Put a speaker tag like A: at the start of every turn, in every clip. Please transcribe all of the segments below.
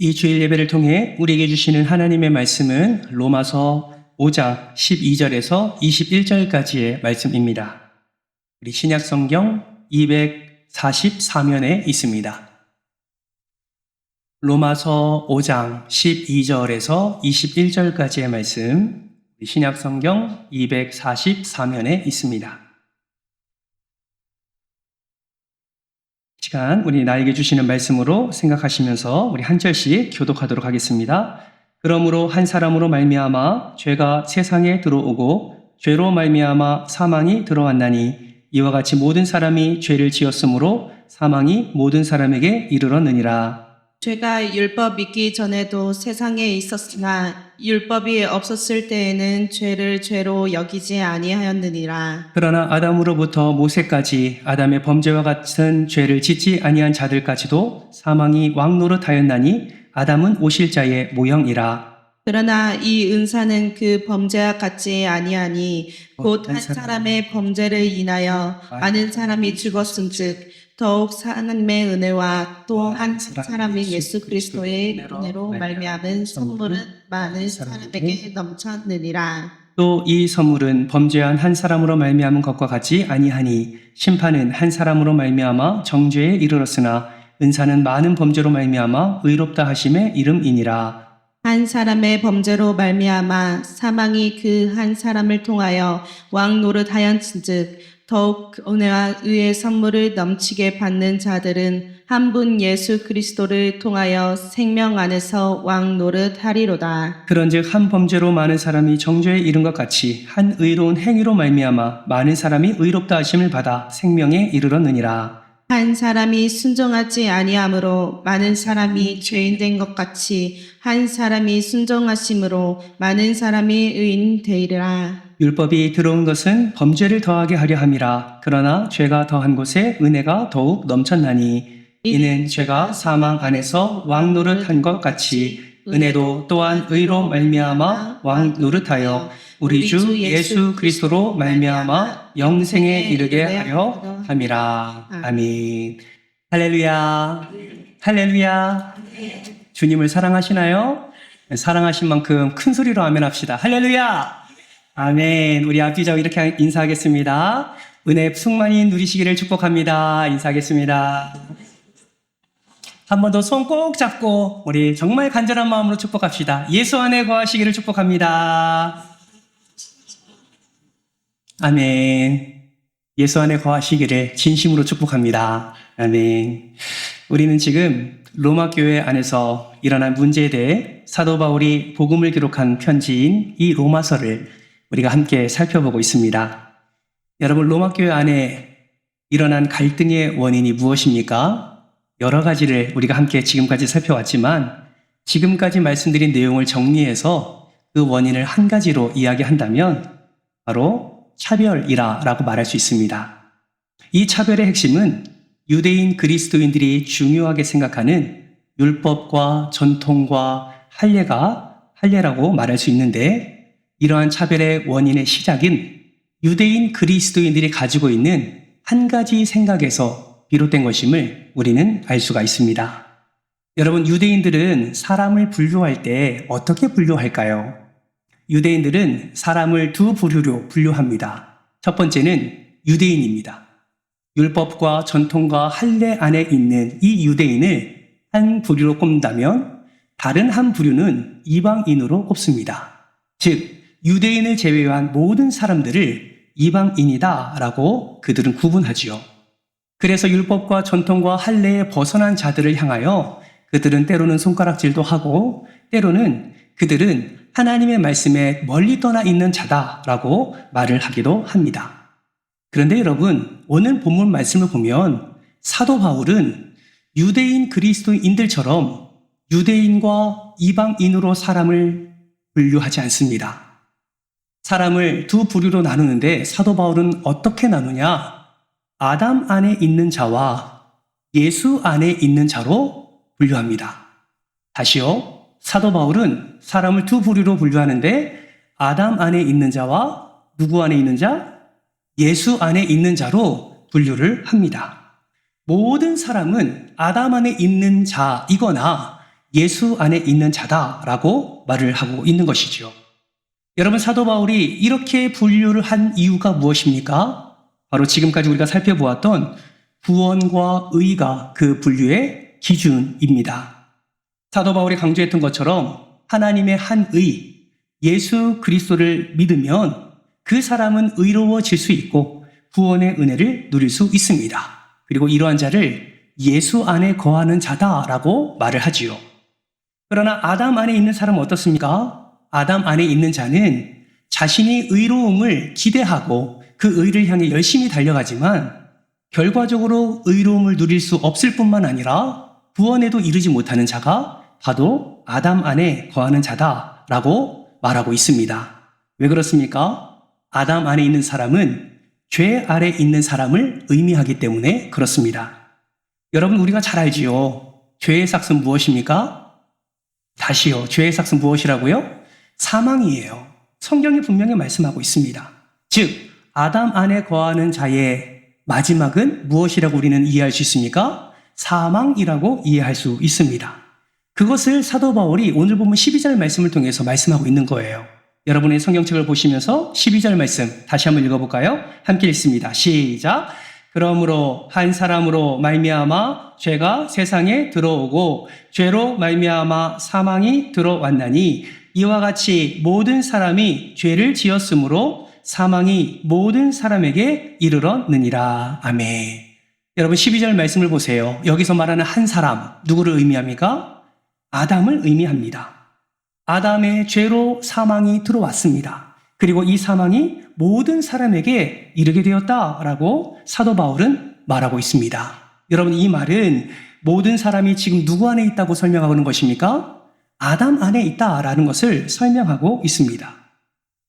A: 이 주일 예배를 통해 우리에게 주시는 하나님의 말씀은 로마서 5장 12절에서 21절까지의 말씀입니다. 우리 신약 성경 244면에 있습니다. 로마서 5장 12절에서 21절까지의 말씀, 신약 성경 244면에 있습니다. 시간 우리 나에게 주시는 말씀으로 생각하시면서 우리 한 절씩 교독하도록 하겠습니다. 그러므로 한 사람으로 말미암아 죄가 세상에 들어오고 죄로 말미암아 사망이 들어왔나니 이와 같이 모든 사람이 죄를 지었으므로 사망이 모든 사람에게 이르렀느니라.
B: 죄가 율법 있기 전에도 세상에 있었으나 율법이 없었을 때에는 죄를 죄로 여기지 아니하였느니라.
A: 그러나 아담으로부터 모세까지 아담의 범죄와 같은 죄를 짓지 아니한 자들까지도 사망이 왕노릇하였나니 아담은 오실 자의 모형이라.
B: 그러나 이 은사는 그 범죄와 같지 아니하니 곧 한 사람의 범죄를 인하여 많은 사람이 죽었은즉 더욱 하나님의 은혜와 또 한 사람이 예수 그리스도의 은혜로 말미암은 선물은 많은 사람에게 넘쳤느니라.
A: 또 이 선물은 범죄한 한 사람으로 말미암은 것과 같지 아니하니 심판은 한 사람으로 말미암아 정죄에 이르렀으나 은사는 많은 범죄로 말미암아 의롭다 하심의 이름이니라.
B: 한 사람의 범죄로 말미암아 사망이 그 한 사람을 통하여 왕노릇하였은즉 더욱 은혜와 의의 선물을 넘치게 받는 자들은 한 분 예수 그리스도를 통하여 생명 안에서 왕노릇하리로다.
A: 그런즉 한 범죄로 많은 사람이 정죄에 이른 것 같이 한 의로운 행위로 말미암아 많은 사람이 의롭다 하심을 받아 생명에 이르렀느니라.
B: 한 사람이 순종하지 아니함으로 많은 사람이 죄인된 것 같이 한 사람이 순종하심으로 많은 사람이 의인 되리라.
A: 율법이 들어온 것은 범죄를 더하게 하려 함이라. 그러나 죄가 더한 곳에 은혜가 더욱 넘쳤나니 이는 죄가 사망 안에서 왕노릇한 것 같이 은혜도 또한 의로 말미암아 왕노릇하여 우리 주 예수 그리스도로 말미암아 영생에 이르게 하려 함이라. 아멘. 할렐루야. 할렐루야. 주님을 사랑하시나요? 사랑하신 만큼 큰 소리로 아멘 합시다. 할렐루야. 아멘. 우리 앞뒤자고 이렇게 인사하겠습니다. 은혜 충만히 누리시기를 축복합니다. 인사하겠습니다. 한 번 더 손 꼭 잡고 우리 정말 간절한 마음으로 축복합시다. 예수 안에 거하시기를 축복합니다. 아멘. 예수 안에 거하시기를 진심으로 축복합니다. 아멘. 우리는 지금 로마 교회 안에서 일어난 문제에 대해 사도 바울이 복음을 기록한 편지인 이 로마서를 우리가 함께 살펴보고 있습니다. 여러분, 로마 교회 안에 일어난 갈등의 원인이 무엇입니까? 여러 가지를 우리가 함께 지금까지 살펴왔지만 지금까지 말씀드린 내용을 정리해서 그 원인을 한 가지로 이야기한다면 바로 차별이라고 말할 수 있습니다. 이 차별의 핵심은 유대인 그리스도인들이 중요하게 생각하는 율법과 전통과 할례라고 말할 수 있는데 이러한 차별의 원인의 시작은 유대인 그리스도인들이 가지고 있는 한 가지 생각에서 비롯된 것임을 우리는 알 수가 있습니다. 여러분, 유대인들은 사람을 분류할 때 어떻게 분류할까요? 유대인들은 사람을 두 부류로 분류합니다. 첫 번째는 유대인입니다. 율법과 전통과 할례 안에 있는 이 유대인을 한 부류로 꼽는다면 다른 한 부류는 이방인으로 꼽습니다. 즉, 유대인을 제외한 모든 사람들을 이방인이다라고 그들은 구분하지요. 그래서 율법과 전통과 할례에 벗어난 자들을 향하여 그들은 때로는 손가락질도 하고 때로는 그들은 하나님의 말씀에 멀리 떠나 있는 자다라고 말을 하기도 합니다. 그런데 여러분, 오늘 본문 말씀을 보면 사도 바울은 유대인 그리스도인들처럼 유대인과 이방인으로 사람을 분류하지 않습니다. 사람을 두 부류로 나누는데 사도 바울은 어떻게 나누냐? 아담 안에 있는 자와 예수 안에 있는 자로 분류합니다. 다시요. 사도 바울은 사람을 두 부류로 분류하는데 아담 안에 있는 자와 누구 안에 있는 자? 예수 안에 있는 자로 분류를 합니다. 모든 사람은 아담 안에 있는 자이거나 예수 안에 있는 자다라고 말을 하고 있는 것이죠. 여러분, 사도 바울이 이렇게 분류를 한 이유가 무엇입니까? 바로 지금까지 우리가 살펴보았던 구원과 의가 그 분류의 기준입니다. 사도 바울이 강조했던 것처럼 하나님의 한 의, 예수 그리스도를 믿으면 그 사람은 의로워질 수 있고 구원의 은혜를 누릴 수 있습니다. 그리고 이러한 자를 예수 안에 거하는 자다라고 말을 하지요. 그러나 아담 안에 있는 사람은 어떻습니까? 아담 안에 있는 자는 자신이 의로움을 기대하고 그 의를 향해 열심히 달려가지만 결과적으로 의로움을 누릴 수 없을 뿐만 아니라 구원에도 이르지 못하는 자가 바로 아담 안에 거하는 자다라고 말하고 있습니다. 왜 그렇습니까? 아담 안에 있는 사람은 죄 아래 있는 사람을 의미하기 때문에 그렇습니다. 여러분, 우리가 잘 알지요. 죄의 삭은 무엇입니까? 다시요. 죄의 삭은 무엇이라고요? 사망이에요. 성경이 분명히 말씀하고 있습니다. 즉, 아담 안에 거하는 자의 마지막은 무엇이라고 우리는 이해할 수 있습니까? 사망이라고 이해할 수 있습니다. 그것을 사도 바울이 오늘 보면 12절 말씀을 통해서 말씀하고 있는 거예요. 여러분의 성경책을 보시면서 12절 말씀 다시 한번 읽어볼까요? 함께 읽습니다. 시작! 그러므로 한 사람으로 말미암아 죄가 세상에 들어오고 죄로 말미암아 사망이 들어왔나니 이와 같이 모든 사람이 죄를 지었으므로 사망이 모든 사람에게 이르렀느니라. 아멘. 여러분, 12절 말씀을 보세요. 여기서 말하는 한 사람, 누구를 의미합니까? 아담을 의미합니다. 아담의 죄로 사망이 들어왔습니다. 그리고 이 사망이 모든 사람에게 이르게 되었다라고 사도 바울은 말하고 있습니다. 여러분, 이 말은 모든 사람이 지금 누구 안에 있다고 설명하고 있는 것입니까? 아담 안에 있다라는 것을 설명하고 있습니다.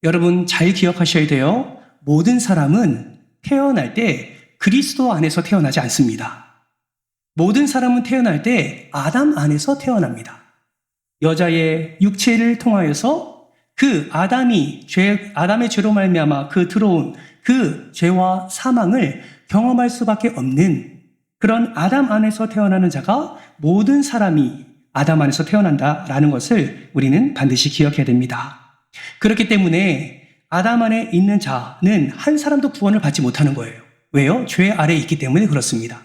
A: 여러분, 잘 기억하셔야 돼요. 모든 사람은 태어날 때 그리스도 안에서 태어나지 않습니다. 모든 사람은 태어날 때 아담 안에서 태어납니다. 여자의 육체를 통하여서 그 아담의 죄로 말미암아 그 들어온 그 죄와 사망을 경험할 수밖에 없는 그런 아담 안에서 태어나는 자가 모든 사람이 아담 안에서 태어난다라는 것을 우리는 반드시 기억해야 됩니다. 그렇기 때문에 아담 안에 있는 자는 한 사람도 구원을 받지 못하는 거예요. 왜요? 죄 아래에 있기 때문에 그렇습니다.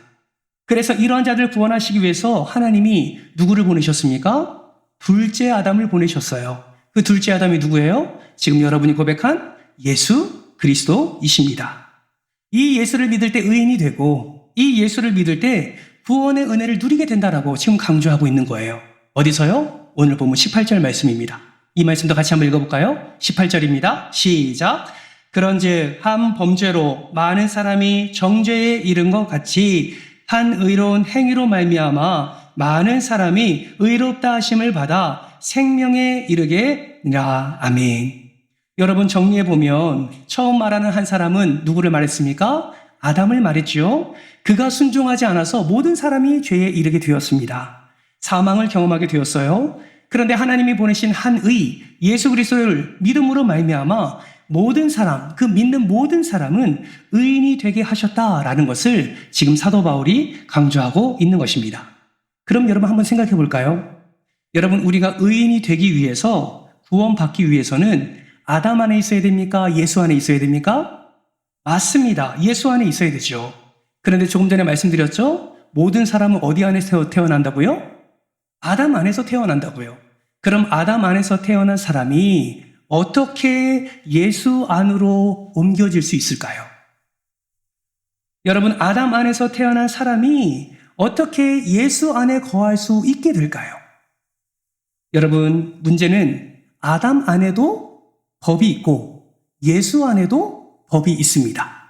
A: 그래서 이러한 자들을 구원하시기 위해서 하나님이 누구를 보내셨습니까? 둘째 아담을 보내셨어요. 그 둘째 아담이 누구예요? 지금 여러분이 고백한 예수 그리스도이십니다. 이 예수를 믿을 때 의인이 되고 이 예수를 믿을 때 구원의 은혜를 누리게 된다라고 지금 강조하고 있는 거예요. 어디서요? 오늘 보면 18절 말씀입니다. 이 말씀도 같이 한번 읽어볼까요? 18절입니다. 시작! 그런즉 한 범죄로 많은 사람이 정죄에 이른 것 같이 한 의로운 행위로 말미암아 많은 사람이 의롭다 하심을 받아 생명에 이르게니라. 아멘. 여러분, 정리해 보면 처음 말하는 한 사람은 누구를 말했습니까? 아담을 말했죠. 그가 순종하지 않아서 모든 사람이 죄에 이르게 되었습니다. 사망을 경험하게 되었어요. 그런데 하나님이 보내신 한 의, 예수 그리스도를 믿음으로 말미암아 모든 사람, 그 믿는 모든 사람은 의인이 되게 하셨다라는 것을 지금 사도 바울이 강조하고 있는 것입니다. 그럼 여러분 한번 생각해 볼까요? 여러분, 우리가 의인이 되기 위해서, 구원받기 위해서는 아담 안에 있어야 됩니까? 예수 안에 있어야 됩니까? 맞습니다. 예수 안에 있어야 되죠. 그런데 조금 전에 말씀드렸죠? 모든 사람은 어디 안에서 태어난다고요? 아담 안에서 태어난다고요. 그럼 아담 안에서 태어난 사람이 어떻게 예수 안으로 옮겨질 수 있을까요? 여러분, 아담 안에서 태어난 사람이 어떻게 예수 안에 거할 수 있게 될까요? 여러분, 문제는 아담 안에도 법이 있고 예수 안에도 법이 있습니다.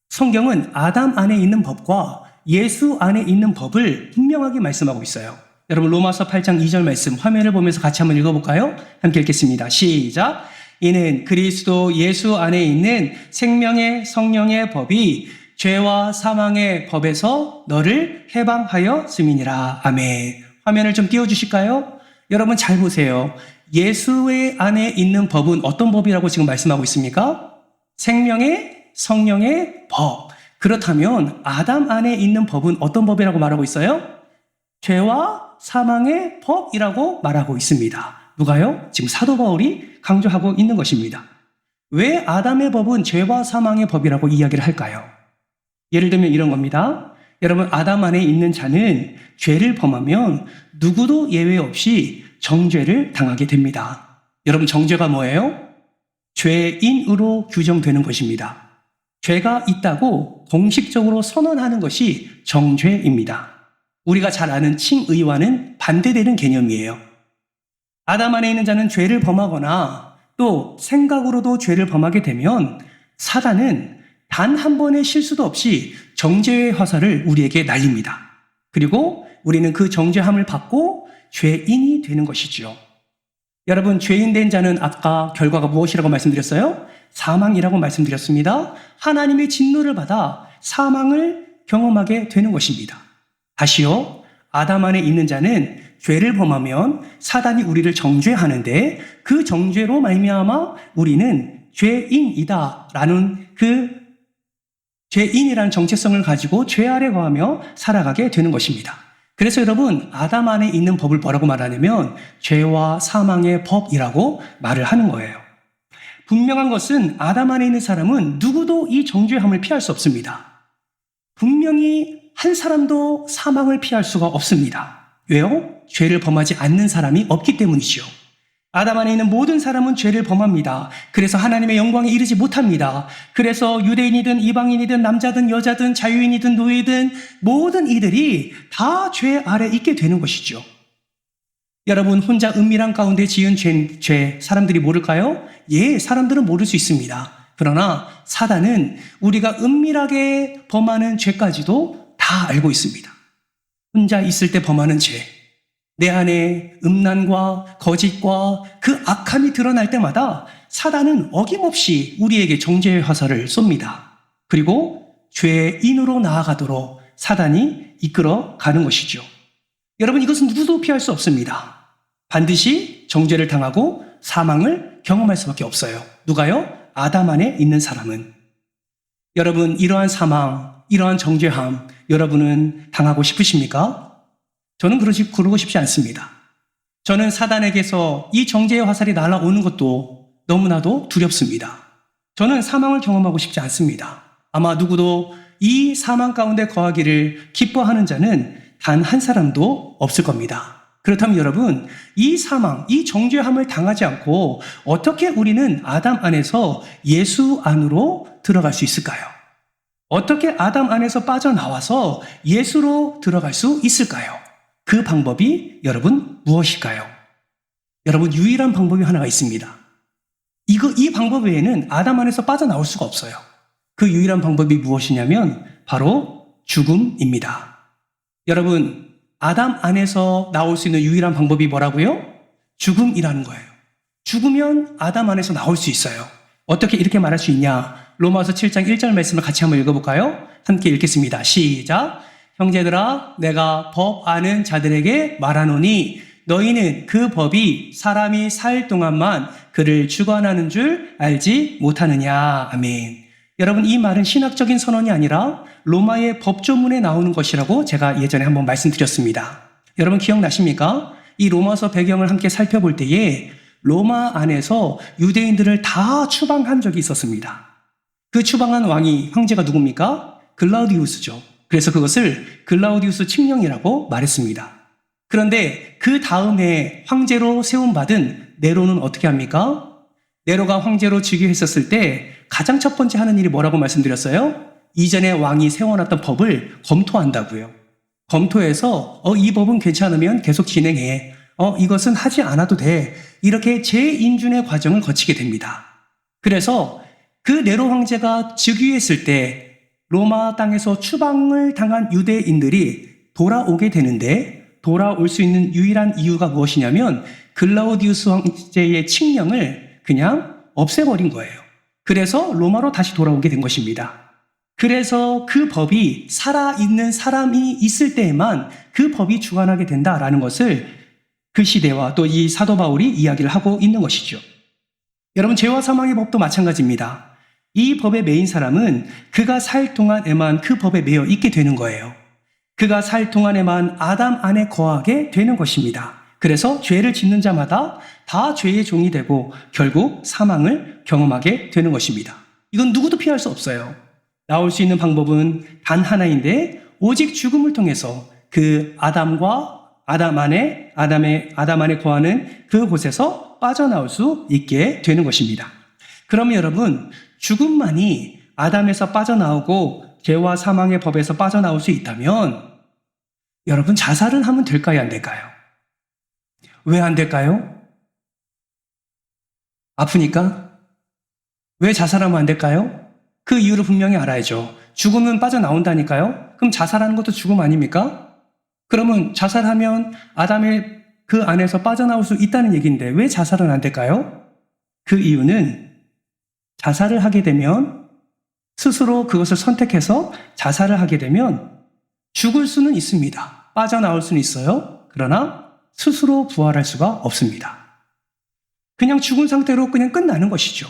A: 성경은 아담 안에 있는 법과 예수 안에 있는 법을 분명하게 말씀하고 있어요. 여러분, 로마서 8장 2절 말씀 화면을 보면서 같이 한번 읽어볼까요? 함께 읽겠습니다. 시작! 이는 그리스도 예수 안에 있는 생명의 성령의 법이 죄와 사망의 법에서 너를 해방하였음이니라. 아멘. 화면을 좀 띄워주실까요? 여러분, 잘 보세요. 예수의 안에 있는 법은 어떤 법이라고 지금 말씀하고 있습니까? 생명의 성령의 법. 그렇다면 아담 안에 있는 법은 어떤 법이라고 말하고 있어요? 죄와 사망의 법이라고 말하고 있습니다. 누가요? 지금 사도 바울이 강조하고 있는 것입니다. 왜 아담의 법은 죄와 사망의 법이라고 이야기를 할까요? 예를 들면 이런 겁니다. 여러분, 아담 안에 있는 자는 죄를 범하면 누구도 예외 없이 정죄를 당하게 됩니다. 여러분, 정죄가 뭐예요? 죄인으로 규정되는 것입니다. 죄가 있다고 공식적으로 선언하는 것이 정죄입니다. 우리가 잘 아는 칭의와는 반대되는 개념이에요. 아담 안에 있는 자는 죄를 범하거나 또 생각으로도 죄를 범하게 되면 사단은 단 한 번의 실수도 없이 정죄의 화살을 우리에게 날립니다. 그리고 우리는 그 정죄함을 받고 죄인이 되는 것이죠. 여러분, 죄인 된 자는 아까 결과가 무엇이라고 말씀드렸어요? 사망이라고 말씀드렸습니다. 하나님의 진노를 받아 사망을 경험하게 되는 것입니다. 다시요, 아담 안에 있는 자는 죄를 범하면 사단이 우리를 정죄하는데 그 정죄로 말미암아 우리는 죄인이다라는 그 죄인이라는 정체성을 가지고 죄 아래 거하며 살아가게 되는 것입니다. 그래서 여러분, 아담 안에 있는 법을 뭐라고 말하냐면 죄와 사망의 법이라고 말을 하는 거예요. 분명한 것은 아담 안에 있는 사람은 누구도 이 정죄함을 피할 수 없습니다. 분명히 한 사람도 사망을 피할 수가 없습니다. 왜요? 죄를 범하지 않는 사람이 없기 때문이죠. 아담 안에 있는 모든 사람은 죄를 범합니다. 그래서 하나님의 영광에 이르지 못합니다. 그래서 유대인이든 이방인이든 남자든 여자든 자유인이든 노예든 모든 이들이 다 죄 아래 있게 되는 것이죠. 여러분, 혼자 은밀한 가운데 지은 죄 사람들이 모를까요? 예, 사람들은 모를 수 있습니다. 그러나 사단은 우리가 은밀하게 범하는 죄까지도 다 알고 있습니다. 혼자 있을 때 범하는 죄, 내 안에 음란과 거짓과 그 악함이 드러날 때마다 사단은 어김없이 우리에게 정죄의 화살을 쏩니다. 그리고 죄인으로 나아가도록 사단이 이끌어 가는 것이죠. 여러분, 이것은 누구도 피할 수 없습니다. 반드시 정죄를 당하고 사망을 경험할 수밖에 없어요. 누가요? 아담 안에 있는 사람은. 여러분, 이러한 사망, 이러한 정죄함 여러분은 당하고 싶으십니까? 저는 그러고 싶지 않습니다. 저는 사단에게서 이 정죄의 화살이 날아오는 것도 너무나도 두렵습니다. 저는 사망을 경험하고 싶지 않습니다. 아마 누구도 이 사망 가운데 거하기를 기뻐하는 자는 단 한 사람도 없을 겁니다. 그렇다면 여러분, 이 사망, 이 정죄함을 당하지 않고 어떻게 우리는 아담 안에서 예수 안으로 들어갈 수 있을까요? 어떻게 아담 안에서 빠져나와서 예수로 들어갈 수 있을까요? 그 방법이 여러분 무엇일까요? 여러분, 유일한 방법이 하나가 있습니다. 이 방법 외에는 아담 안에서 빠져나올 수가 없어요. 그 유일한 방법이 무엇이냐면 바로 죽음입니다. 여러분, 아담 안에서 나올 수 있는 유일한 방법이 뭐라고요? 죽음이라는 거예요. 죽으면 아담 안에서 나올 수 있어요. 어떻게 이렇게 말할 수 있냐? 로마서 7장 1절 말씀을 같이 한번 읽어볼까요? 함께 읽겠습니다. 시작! 형제들아, 내가 법 아는 자들에게 말하노니 너희는 그 법이 사람이 살 동안만 그를 주관하는 줄 알지 못하느냐. 아멘. 여러분, 이 말은 신학적인 선언이 아니라 로마의 법조문에 나오는 것이라고 제가 예전에 한번 말씀드렸습니다. 여러분, 기억나십니까? 이 로마서 배경을 함께 살펴볼 때에 로마 안에서 유대인들을 다 추방한 적이 있었습니다. 그 추방한 왕이 황제가 누굽니까? 글라우디우스죠. 그래서 그것을 글라우디우스 칙령이라고 말했습니다. 그런데 그 다음에 황제로 세움받은 네로는 어떻게 합니까? 네로가 황제로 즉위했었을 때 가장 첫 번째 하는 일이 뭐라고 말씀드렸어요? 이전에 왕이 세워놨던 법을 검토한다고요. 검토해서 이 법은 괜찮으면 계속 진행해. 이것은 하지 않아도 돼. 이렇게 재인준의 과정을 거치게 됩니다. 그래서 그 네로 황제가 즉위했을 때 로마 땅에서 추방을 당한 유대인들이 돌아오게 되는데 돌아올 수 있는 유일한 이유가 무엇이냐면 글라우디우스 황제의 칙령을 그냥 없애버린 거예요. 그래서 로마로 다시 돌아오게 된 것입니다. 그래서 그 법이 살아있는 사람이 있을 때에만 그 법이 주관하게 된다라는 것을 그 시대와 또 이 사도 바울이 이야기를 하고 있는 것이죠. 여러분, 죄와 사망의 법도 마찬가지입니다. 이 법에 매인 사람은 그가 살 동안에만 그 법에 매여 있게 되는 거예요. 그가 살 동안에만 아담 안에 거하게 되는 것입니다. 그래서 죄를 짓는 자마다 다 죄의 종이 되고 결국 사망을 경험하게 되는 것입니다. 이건 누구도 피할 수 없어요. 나올 수 있는 방법은 단 하나인데 오직 죽음을 통해서 그 아담 안에 거하는 그곳에서 빠져나올 수 있게 되는 것입니다. 그러면 여러분, 죽음만이 아담에서 빠져나오고 죄와 사망의 법에서 빠져나올 수 있다면 여러분, 자살은 하면 될까요, 안 될까요? 왜 안 될까요? 아프니까? 왜 자살하면 안 될까요? 그 이유를 분명히 알아야죠. 죽음은 빠져나온다니까요? 그럼 자살하는 것도 죽음 아닙니까? 그러면 자살하면 아담의 그 안에서 빠져나올 수 있다는 얘기인데 왜 자살은 안 될까요? 그 이유는 자살을 하게 되면 스스로 그것을 선택해서 자살을 하게 되면 죽을 수는 있습니다. 빠져나올 수는 있어요. 그러나 스스로 부활할 수가 없습니다. 그냥 죽은 상태로 그냥 끝나는 것이죠.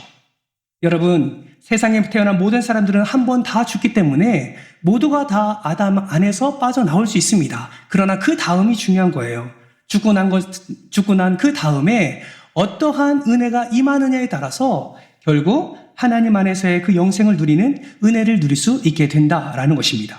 A: 여러분, 세상에 태어난 모든 사람들은 한 번 다 죽기 때문에 모두가 다 아담 안에서 빠져나올 수 있습니다. 그러나 그 다음이 중요한 거예요. 죽고 난 그 다음에 어떠한 은혜가 임하느냐에 따라서 결국 하나님 안에서의 그 영생을 누리는 은혜를 누릴 수 있게 된다라는 것입니다.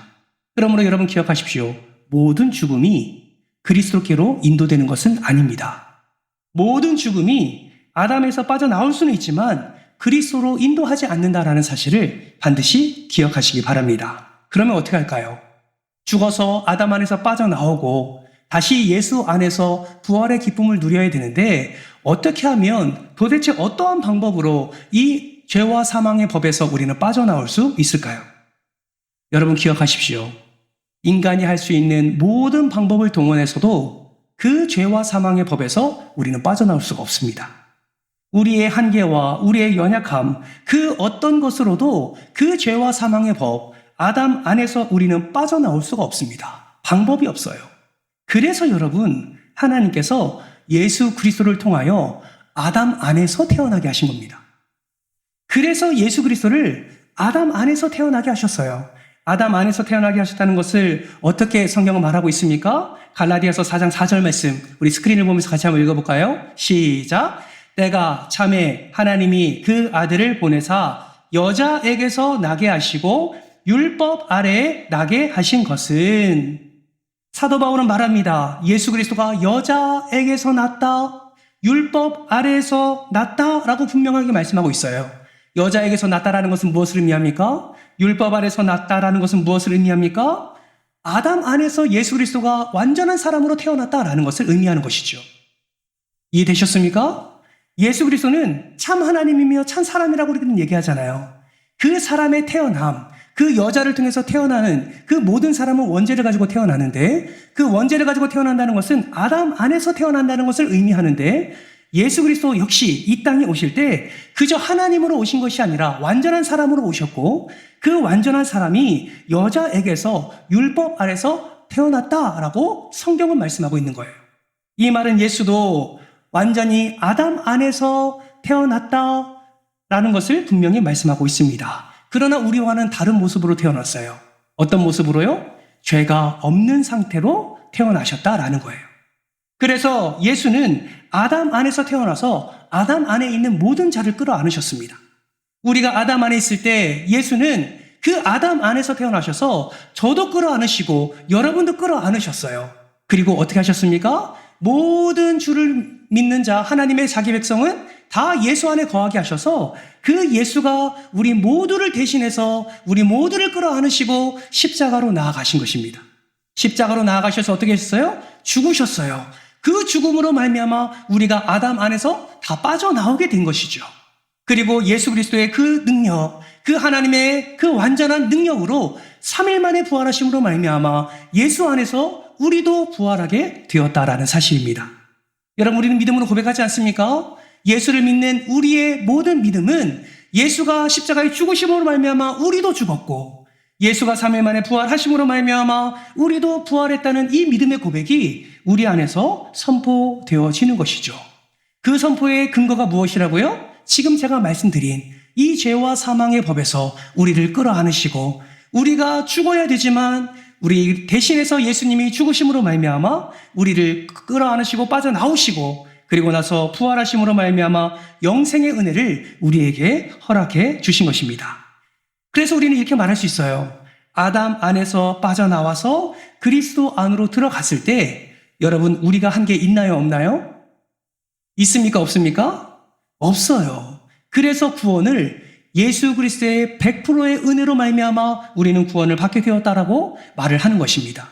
A: 그러므로 여러분 기억하십시오. 모든 죽음이 그리스도께로 인도되는 것은 아닙니다. 모든 죽음이 아담에서 빠져나올 수는 있지만 그리스도로 인도하지 않는다라는 사실을 반드시 기억하시기 바랍니다. 그러면 어떻게 할까요? 죽어서 아담 안에서 빠져나오고 다시 예수 안에서 부활의 기쁨을 누려야 되는데 어떻게 하면 도대체 어떠한 방법으로 이 죄와 사망의 법에서 우리는 빠져나올 수 있을까요? 여러분 기억하십시오. 인간이 할 수 있는 모든 방법을 동원해서도 그 죄와 사망의 법에서 우리는 빠져나올 수가 없습니다. 우리의 한계와 우리의 연약함, 그 어떤 것으로도 그 죄와 사망의 법, 아담 안에서 우리는 빠져나올 수가 없습니다. 방법이 없어요. 그래서 여러분, 하나님께서 예수 그리스도를 통하여 아담 안에서 태어나게 하신 겁니다. 그래서 예수 그리스도를 아담 안에서 태어나게 하셨어요. 아담 안에서 태어나게 하셨다는 것을 어떻게 성경은 말하고 있습니까? 갈라디아서 4장 4절 말씀, 우리 스크린을 보면서 같이 한번 읽어볼까요? 시작! 때가 참에 하나님이 그 아들을 보내사 여자에게서 나게 하시고 율법 아래에 나게 하신 것은, 사도 바울은 말합니다. 예수 그리스도가 여자에게서 났다, 율법 아래에서 났다라고 분명하게 말씀하고 있어요. 여자에게서 났다라는 것은 무엇을 의미합니까? 율법 아래에서 났다라는 것은 무엇을 의미합니까? 아담 안에서 예수 그리스도가 완전한 사람으로 태어났다라는 것을 의미하는 것이죠. 이해되셨습니까? 예수 그리스도는 참 하나님이며 참 사람이라고 우리는 얘기하잖아요. 그 사람의 태어남, 그 여자를 통해서 태어나는 그 모든 사람은 원죄를 가지고 태어나는데, 그 원죄를 가지고 태어난다는 것은 아담 안에서 태어난다는 것을 의미하는데, 예수 그리스도 역시 이 땅에 오실 때 그저 하나님으로 오신 것이 아니라 완전한 사람으로 오셨고, 그 완전한 사람이 여자에게서 율법 아래서 태어났다라고 성경은 말씀하고 있는 거예요. 이 말은 예수도 완전히 아담 안에서 태어났다라는 것을 분명히 말씀하고 있습니다. 그러나 우리와는 다른 모습으로 태어났어요. 어떤 모습으로요? 죄가 없는 상태로 태어나셨다라는 거예요. 그래서 예수는 아담 안에서 태어나서 아담 안에 있는 모든 자를 끌어안으셨습니다. 우리가 아담 안에 있을 때 예수는 그 아담 안에서 태어나셔서 저도 끌어안으시고 여러분도 끌어안으셨어요. 그리고 어떻게 하셨습니까? 모든 주를 믿는 자, 하나님의 자기 백성은 다 예수 안에 거하게 하셔서 그 예수가 우리 모두를 대신해서 우리 모두를 끌어안으시고 십자가로 나아가신 것입니다. 십자가로 나아가셔서 어떻게 하셨어요? 죽으셨어요. 그 죽음으로 말미암아 우리가 아담 안에서 다 빠져나오게 된 것이죠. 그리고 예수 그리스도의 그 능력, 그 하나님의 그 완전한 능력으로 3일 만에 부활하심으로 말미암아 예수 안에서 우리도 부활하게 되었다라는 사실입니다. 여러분, 우리는 믿음으로 고백하지 않습니까? 예수를 믿는 우리의 모든 믿음은 예수가 십자가에 죽으심으로 말미암아 우리도 죽었고, 예수가 3일 만에 부활하심으로 말미암아 우리도 부활했다는 이 믿음의 고백이 우리 안에서 선포되어지는 것이죠. 그 선포의 근거가 무엇이라고요? 지금 제가 말씀드린 이 죄와 사망의 법에서 우리를 끌어안으시고, 우리가 죽어야 되지만 우리 대신해서 예수님이 죽으심으로 말미암아 우리를 끌어안으시고 빠져나오시고 그리고 나서 부활하심으로 말미암아 영생의 은혜를 우리에게 허락해 주신 것입니다. 그래서 우리는 이렇게 말할 수 있어요. 아담 안에서 빠져나와서 그리스도 안으로 들어갔을 때 여러분 우리가 한 게 있나요 없나요? 있습니까 없습니까? 없어요. 그래서 구원을 예수 그리스도의 100%의 은혜로 말미암아 우리는 구원을 받게 되었다라고 말을 하는 것입니다.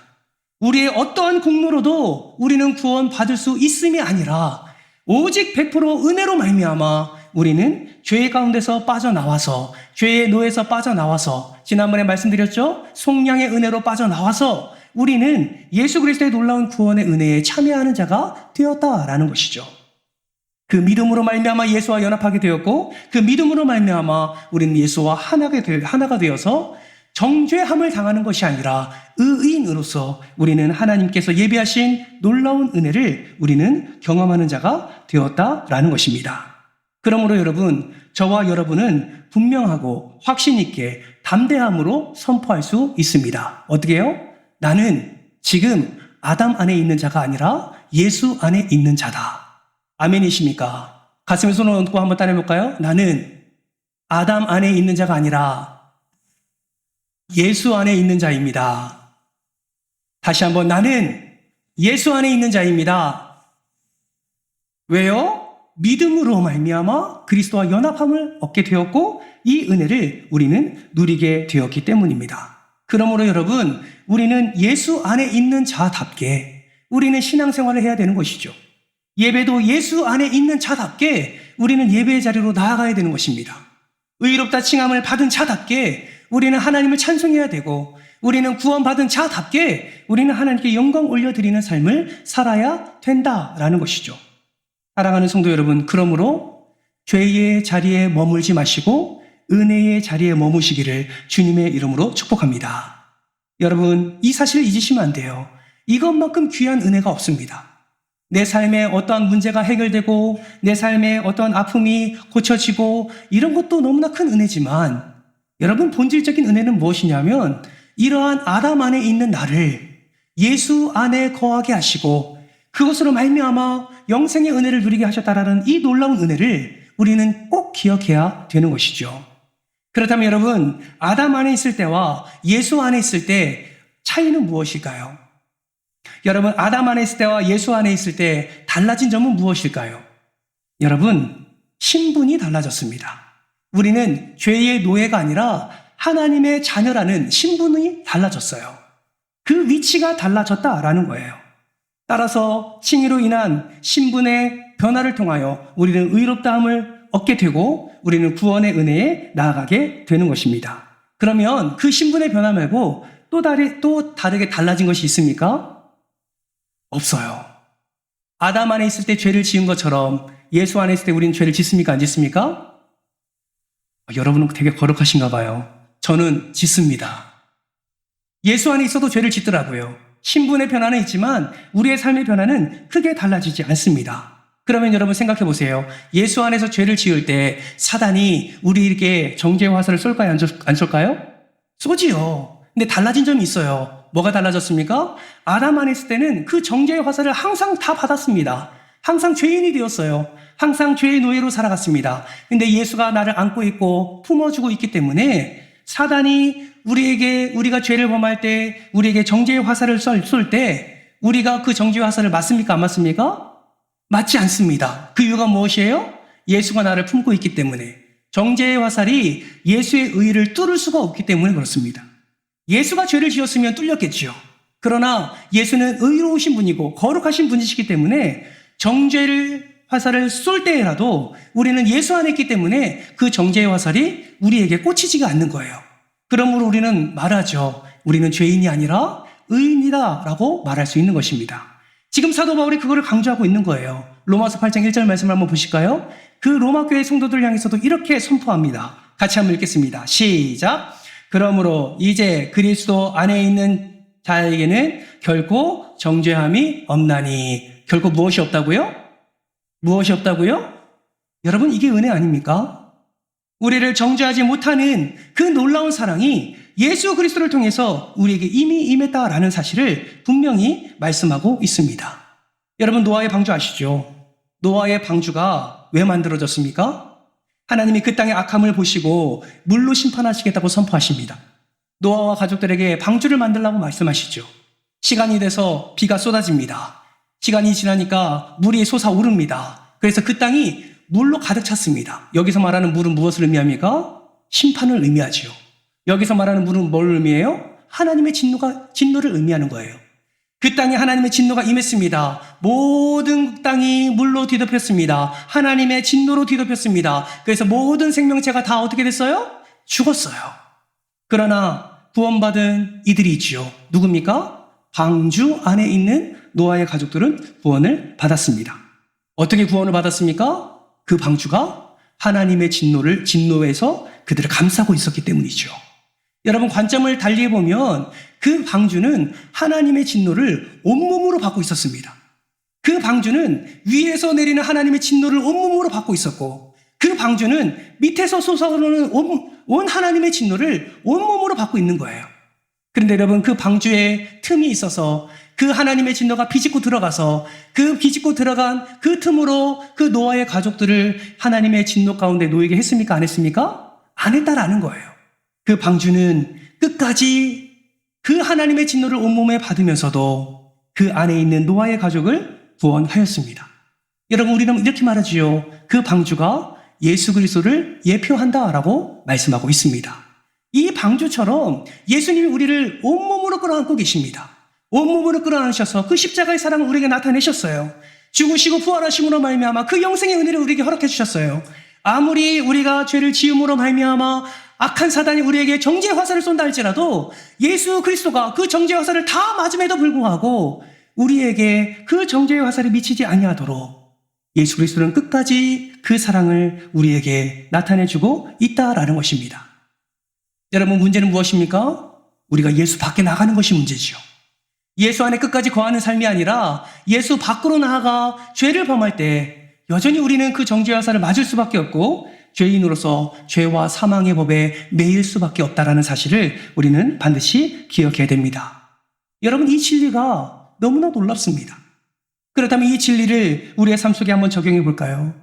A: 우리의 어떠한 공로로도 우리는 구원 받을 수 있음이 아니라 오직 100% 은혜로 말미암아 우리는 죄 가운데서 빠져나와서 죄의 노예에서 빠져나와서 지난번에 말씀드렸죠? 속량의 은혜로 빠져나와서 우리는 예수 그리스도의 놀라운 구원의 은혜에 참여하는 자가 되었다라는 것이죠. 그 믿음으로 말미암아 예수와 연합하게 되었고 그 믿음으로 말미암아 우리는 예수와 하나가 되어서 정죄함을 당하는 것이 아니라 의인으로서 우리는 하나님께서 예비하신 놀라운 은혜를 우리는 경험하는 자가 되었다라는 것입니다. 그러므로 여러분, 저와 여러분은 분명하고 확신 있게 담대함으로 선포할 수 있습니다. 어떻게 해요? 나는 지금 아담 안에 있는 자가 아니라 예수 안에 있는 자다. 아멘이십니까? 가슴에 손을 얹고 한번 따라해볼까요? 나는 아담 안에 있는 자가 아니라 예수 안에 있는 자입니다. 다시 한번 나는 예수 안에 있는 자입니다. 왜요? 믿음으로 말미암아 그리스도와 연합함을 얻게 되었고 이 은혜를 우리는 누리게 되었기 때문입니다. 그러므로 여러분, 우리는 예수 안에 있는 자답게 우리는 신앙생활을 해야 되는 것이죠. 예배도 예수 안에 있는 자답게 우리는 예배의 자리로 나아가야 되는 것입니다. 의롭다 칭함을 받은 자답게 우리는 하나님을 찬송해야 되고 우리는 구원받은 자답게 우리는 하나님께 영광 올려드리는 삶을 살아야 된다라는 것이죠. 사랑하는 성도 여러분, 그러므로 죄의 자리에 머물지 마시고 은혜의 자리에 머무시기를 주님의 이름으로 축복합니다. 여러분, 이 사실을 잊으시면 안 돼요. 이것만큼 귀한 은혜가 없습니다. 내 삶에 어떠한 문제가 해결되고 내 삶에 어떠한 아픔이 고쳐지고 이런 것도 너무나 큰 은혜지만 여러분 본질적인 은혜는 무엇이냐면 이러한 아담 안에 있는 나를 예수 안에 거하게 하시고 그것으로 말미암아 영생의 은혜를 누리게 하셨다라는 이 놀라운 은혜를 우리는 꼭 기억해야 되는 것이죠. 그렇다면 여러분 아담 안에 있을 때와 예수 안에 있을 때 차이는 무엇일까요? 여러분 아담 안에 있을 때와 예수 안에 있을 때 달라진 점은 무엇일까요? 여러분 신분이 달라졌습니다. 우리는 죄의 노예가 아니라 하나님의 자녀라는 신분이 달라졌어요. 그 위치가 달라졌다라는 거예요. 따라서 칭의로 인한 신분의 변화를 통하여 우리는 의롭다함을 얻게 되고 우리는 구원의 은혜에 나아가게 되는 것입니다. 그러면 그 신분의 변화 말고 또 다르게 달라진 것이 있습니까? 없어요. 아담 안에 있을 때 죄를 지은 것처럼 예수 안에 있을 때 우리는 죄를 짓습니까? 안 짓습니까? 여러분은 되게 거룩하신가 봐요. 저는 짓습니다. 예수 안에 있어도 죄를 짓더라고요. 신분의 변화는 있지만 우리의 삶의 변화는 크게 달라지지 않습니다. 그러면 여러분 생각해 보세요. 예수 안에서 죄를 지을 때 사단이 우리에게 정죄의 화살을 쏠까요? 안 쏠까요? 쏘지요. 근데 달라진 점이 있어요. 뭐가 달라졌습니까? 아담 안에 있을 때는 그 정죄의 화살을 항상 다 받았습니다. 항상 죄인이 되었어요. 항상 죄의 노예로 살아갔습니다. 근데 예수가 나를 안고 있고 품어주고 있기 때문에 사단이 우리가 죄를 범할 때 우리에게 정죄의 화살을 쏠 때 우리가 그 정죄의 화살을 맞습니까? 안 맞습니까? 맞지 않습니다. 그 이유가 무엇이에요? 예수가 나를 품고 있기 때문에. 정죄의 화살이 예수의 의를 뚫을 수가 없기 때문에 그렇습니다. 예수가 죄를 지었으면 뚫렸겠지요. 그러나 예수는 의로우신 분이고 거룩하신 분이시기 때문에 정죄의 화살을 쏠 때라도 우리는 예수 안에 있기 때문에 그 정죄의 화살이 우리에게 꽂히지가 않는 거예요. 그러므로 우리는 말하죠. 우리는 죄인이 아니라 의인이다 라고 말할 수 있는 것입니다. 지금 사도 바울이 그거를 강조하고 있는 거예요. 로마서 8장 1절 말씀을 한번 보실까요? 그 로마 교회 성도들 향해서도 이렇게 선포합니다. 같이 한번 읽겠습니다. 시작. 그러므로 이제 그리스도 안에 있는 자에게는 결코 정죄함이 없나니. 결코 무엇이 없다고요? 무엇이 없다고요? 여러분 이게 은혜 아닙니까? 우리를 정죄하지 못하는 그 놀라운 사랑이 예수 그리스도를 통해서 우리에게 이미 임했다라는 사실을 분명히 말씀하고 있습니다. 여러분, 노아의 방주 아시죠? 노아의 방주가 왜 만들어졌습니까? 하나님이 그 땅의 악함을 보시고 물로 심판하시겠다고 선포하십니다. 노아와 가족들에게 방주를 만들라고 말씀하시죠. 시간이 돼서 비가 쏟아집니다. 시간이 지나니까 물이 솟아오릅니다. 그래서 그 땅이 물로 가득 찼습니다. 여기서 말하는 물은 무엇을 의미합니까? 심판을 의미하지요. 여기서 말하는 물은 뭘 의미해요? 하나님의 진노를 의미하는 거예요. 그 땅에 하나님의 진노가 임했습니다. 모든 땅이 물로 뒤덮였습니다. 하나님의 진노로 뒤덮였습니다. 그래서 모든 생명체가 다 어떻게 됐어요? 죽었어요. 그러나 구원받은 이들이 있지요. 누굽니까? 방주 안에 있는 노아의 가족들은 구원을 받았습니다. 어떻게 구원을 받았습니까? 그 방주가 하나님의 진노에서 그들을 감싸고 있었기 때문이죠. 여러분, 관점을 달리 보면 그 방주는 하나님의 진노를 온몸으로 받고 있었습니다. 그 방주는 위에서 내리는 하나님의 진노를 온몸으로 받고 있었고, 그 방주는 밑에서 솟아오르는 온 하나님의 진노를 온몸으로 받고 있는 거예요. 그런데 여러분, 그 방주에 틈이 있어서 그 하나님의 진노가 비집고 들어가서 그 비집고 들어간 그 틈으로 그 노아의 가족들을 하나님의 진노 가운데 놓이게 했습니까? 안 했습니까? 안 했다라는 거예요. 그 방주는 끝까지 그 하나님의 진노를 온몸에 받으면서도 그 안에 있는 노아의 가족을 구원하였습니다. 여러분, 우리는 이렇게 말하지요. 그 방주가 예수 그리스도를 예표한다라고 말씀하고 있습니다. 이 방주처럼 예수님이 우리를 온몸으로 끌어안고 계십니다. 온몸으로 끌어안으셔서 그 십자가의 사랑을 우리에게 나타내셨어요. 죽으시고 부활하심으로 말미암아 그 영생의 은혜를 우리에게 허락해 주셨어요. 아무리 우리가 죄를 지음으로 말미암아 악한 사단이 우리에게 정죄의 화살을 쏜다 할지라도 예수 그리스도가 그 정죄의 화살을 다 맞음에도 불구하고 우리에게 그 정죄의 화살이 미치지 아니하도록 예수 그리스도는 끝까지 그 사랑을 우리에게 나타내주고 있다라는 것입니다. 여러분, 문제는 무엇입니까? 우리가 예수 밖에 나가는 것이 문제지요. 예수 안에 끝까지 거하는 삶이 아니라 예수 밖으로 나아가 죄를 범할 때 여전히 우리는 그 정죄의 화살을 맞을 수밖에 없고 죄인으로서 죄와 사망의 법에 매일 수밖에 없다라는 사실을 우리는 반드시 기억해야 됩니다. 여러분, 이 진리가 너무나 놀랍습니다. 그렇다면 이 진리를 우리의 삶 속에 한번 적용해 볼까요?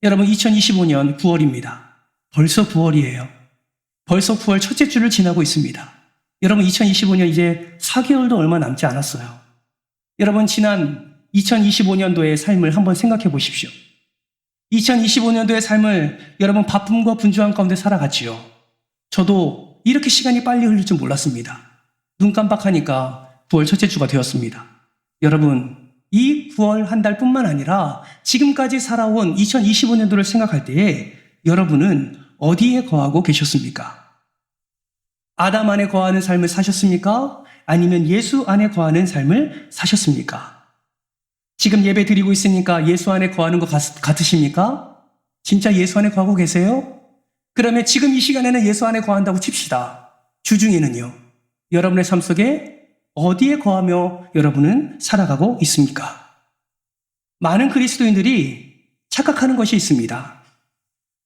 A: 여러분, 2025년 9월입니다. 벌써 9월이에요. 벌써 9월 첫째 주를 지나고 있습니다. 여러분, 2025년 이제 4개월도 얼마 남지 않았어요. 여러분, 지난 2025년도의 삶을 한번 생각해 보십시오. 2025년도의 삶을 여러분 바쁨과 분주함 가운데 살아갔지요. 저도 이렇게 시간이 빨리 흘릴 줄 몰랐습니다. 눈 깜빡하니까 9월 첫째 주가 되었습니다. 여러분, 이 9월 한 달뿐만 아니라 지금까지 살아온 2025년도를 생각할 때에 여러분은 어디에 거하고 계셨습니까? 아담 안에 거하는 삶을 사셨습니까? 아니면 예수 안에 거하는 삶을 사셨습니까? 지금 예배 드리고 있으니까 예수 안에 거하는 것 같으십니까? 진짜 예수 안에 거하고 계세요? 그러면 지금 이 시간에는 예수 안에 거한다고 칩시다. 주중에는요. 여러분의 삶 속에 어디에 거하며 여러분은 살아가고 있습니까? 많은 그리스도인들이 착각하는 것이 있습니다.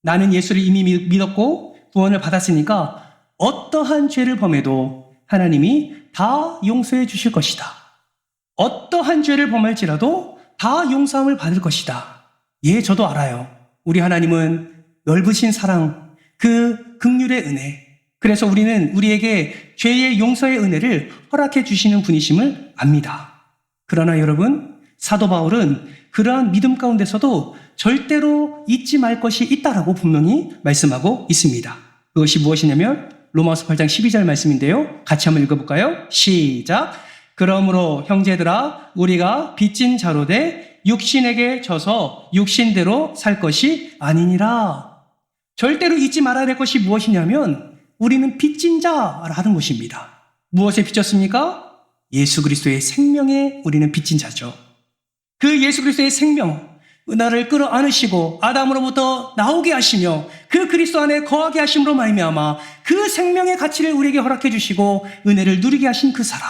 A: 나는 예수를 이미 믿었고 구원을 받았으니까 어떠한 죄를 범해도 하나님이 다 용서해 주실 것이다. 어떠한 죄를 범할지라도 다 용서함을 받을 것이다. 예, 저도 알아요. 우리 하나님은 넓으신 사랑, 그 긍휼의 은혜, 그래서 우리는 우리에게 죄의 용서의 은혜를 허락해 주시는 분이심을 압니다. 그러나 여러분, 사도 바울은 그러한 믿음 가운데서도 절대로 잊지 말 것이 있다라고 분명히 말씀하고 있습니다. 그것이 무엇이냐면 로마서 8장 12절 말씀인데요. 같이 한번 읽어볼까요? 시작! 그러므로 형제들아, 우리가 빚진 자로 돼 육신에게 져서 육신대로 살 것이 아니니라. 절대로 잊지 말아야 될 것이 무엇이냐면 우리는 빚진 자라는 것입니다. 무엇에 빚졌습니까? 예수 그리스도의 생명에 우리는 빚진 자죠. 그 예수 그리스도의 생명, 나를 끌어안으시고 아담으로부터 나오게 하시며 그 그리스도 안에 거하게 하심으로 말미암아 그 생명의 가치를 우리에게 허락해 주시고 은혜를 누리게 하신 그 사랑,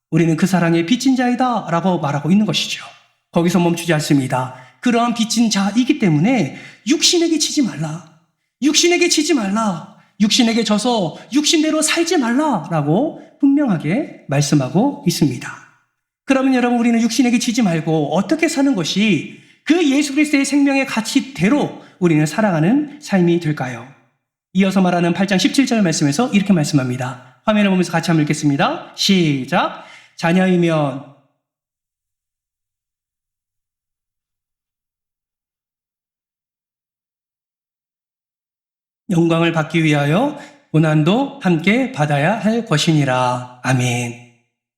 A: 우리는 그 사랑의 빚진 자이다 라고 말하고 있는 것이죠. 거기서 멈추지 않습니다. 그러한 빚진 자이기 때문에 육신에게 치지 말라. 육신에게 지지 말라. 육신에게 져서 육신대로 살지 말라라고 분명하게 말씀하고 있습니다. 그러면 여러분, 우리는 육신에게 지지 말고 어떻게 사는 것이 그 예수 그리스도의 생명의 가치대로 우리는 살아가는 삶이 될까요? 이어서 말하는 8장 17절 말씀에서 이렇게 말씀합니다. 화면을 보면서 같이 한번 읽겠습니다. 시작. 자녀이면 영광을 받기 위하여 고난도 함께 받아야 할 것이니라. 아멘.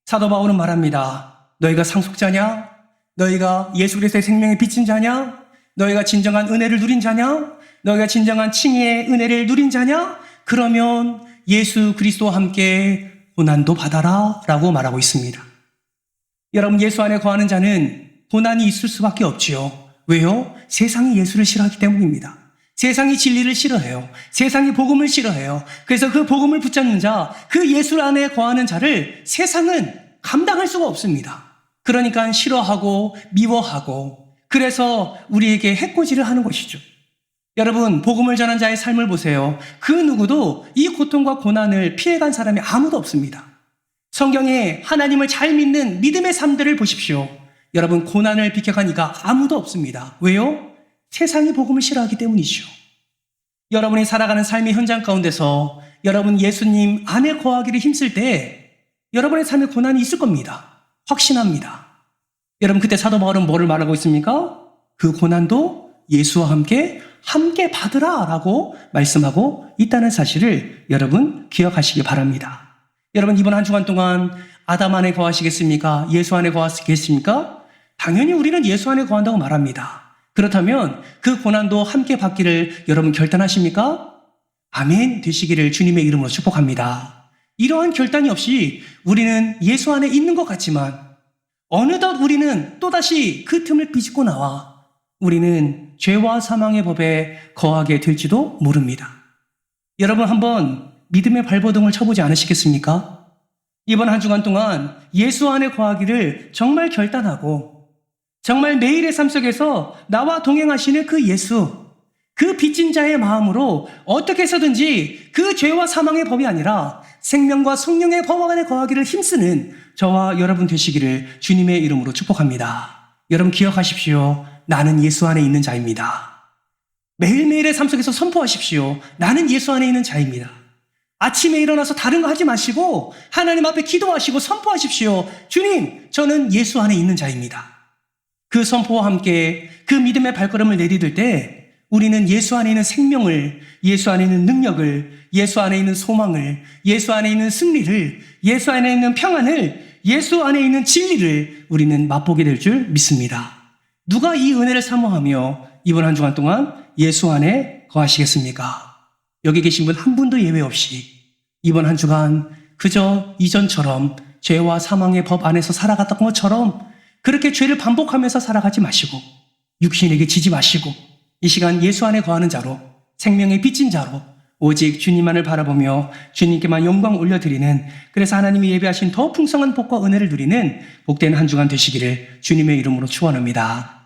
A: 사도 바울은 말합니다. 너희가 상속자냐? 너희가 예수 그리스도의 생명의 빚진 자냐? 너희가 진정한 은혜를 누린 자냐? 너희가 진정한 칭의의 은혜를 누린 자냐? 그러면 예수 그리스도와 함께 고난도 받아라 라고 말하고 있습니다. 여러분, 예수 안에 거하는 자는 고난이 있을 수밖에 없지요. 왜요? 세상이 예수를 싫어하기 때문입니다. 세상이 진리를 싫어해요. 세상이 복음을 싫어해요. 그래서 그 복음을 붙잡는 자, 그 예수 안에 거하는 자를 세상은 감당할 수가 없습니다. 그러니까 싫어하고 미워하고, 그래서 우리에게 해코지를 하는 것이죠. 여러분, 복음을 전한 자의 삶을 보세요. 그 누구도 이 고통과 고난을 피해간 사람이 아무도 없습니다. 성경에 하나님을 잘 믿는 믿음의 삶들을 보십시오. 여러분, 고난을 비켜간 이가 아무도 없습니다. 왜요? 세상이 복음을 싫어하기 때문이죠. 여러분이 살아가는 삶의 현장 가운데서 여러분 예수님 안에 거하기를 힘쓸 때 여러분의 삶에 고난이 있을 겁니다. 확신합니다. 여러분, 그때 사도 바울은 뭐를 말하고 있습니까? 그 고난도 예수와 함께 받으라 라고 말씀하고 있다는 사실을 여러분 기억하시기 바랍니다. 여러분, 이번 한 주간 동안 아담 안에 거하시겠습니까? 예수 안에 거하시겠습니까? 당연히 우리는 예수 안에 거한다고 말합니다. 그렇다면 그 고난도 함께 받기를 여러분 결단하십니까? 아멘 되시기를 주님의 이름으로 축복합니다. 이러한 결단이 없이 우리는 예수 안에 있는 것 같지만 어느덧 우리는 또다시 그 틈을 비집고 나와 우리는 죄와 사망의 법에 거하게 될지도 모릅니다. 여러분, 한번 믿음의 발버둥을 쳐보지 않으시겠습니까? 이번 한 주간 동안 예수 안에 거하기를 정말 결단하고 정말 매일의 삶 속에서 나와 동행하시는 그 예수, 그 빚진 자의 마음으로 어떻게 해서든지 그 죄와 사망의 법이 아니라 생명과 성령의 법 안에 거하기를 힘쓰는 저와 여러분 되시기를 주님의 이름으로 축복합니다. 여러분 기억하십시오. 나는 예수 안에 있는 자입니다. 매일매일의 삶 속에서 선포하십시오. 나는 예수 안에 있는 자입니다. 아침에 일어나서 다른 거 하지 마시고 하나님 앞에 기도하시고 선포하십시오. 주님, 저는 예수 안에 있는 자입니다. 그 선포와 함께 그 믿음의 발걸음을 내디딜 때 우리는 예수 안에 있는 생명을, 예수 안에 있는 능력을, 예수 안에 있는 소망을, 예수 안에 있는 승리를, 예수 안에 있는 평안을, 예수 안에 있는 진리를 우리는 맛보게 될 줄 믿습니다. 누가 이 은혜를 사모하며 이번 한 주간 동안 예수 안에 거하시겠습니까? 여기 계신 분 한 분도 예외 없이 이번 한 주간 그저 이전처럼 죄와 사망의 법 안에서 살아갔던 것처럼 그렇게 죄를 반복하면서 살아가지 마시고 육신에게 지지 마시고 이 시간 예수 안에 거하는 자로 생명의 빚진 자로 오직 주님만을 바라보며 주님께만 영광 올려드리는, 그래서 하나님이 예배하신 더 풍성한 복과 은혜를 누리는 복된 한 주간 되시기를 주님의 이름으로 축원합니다.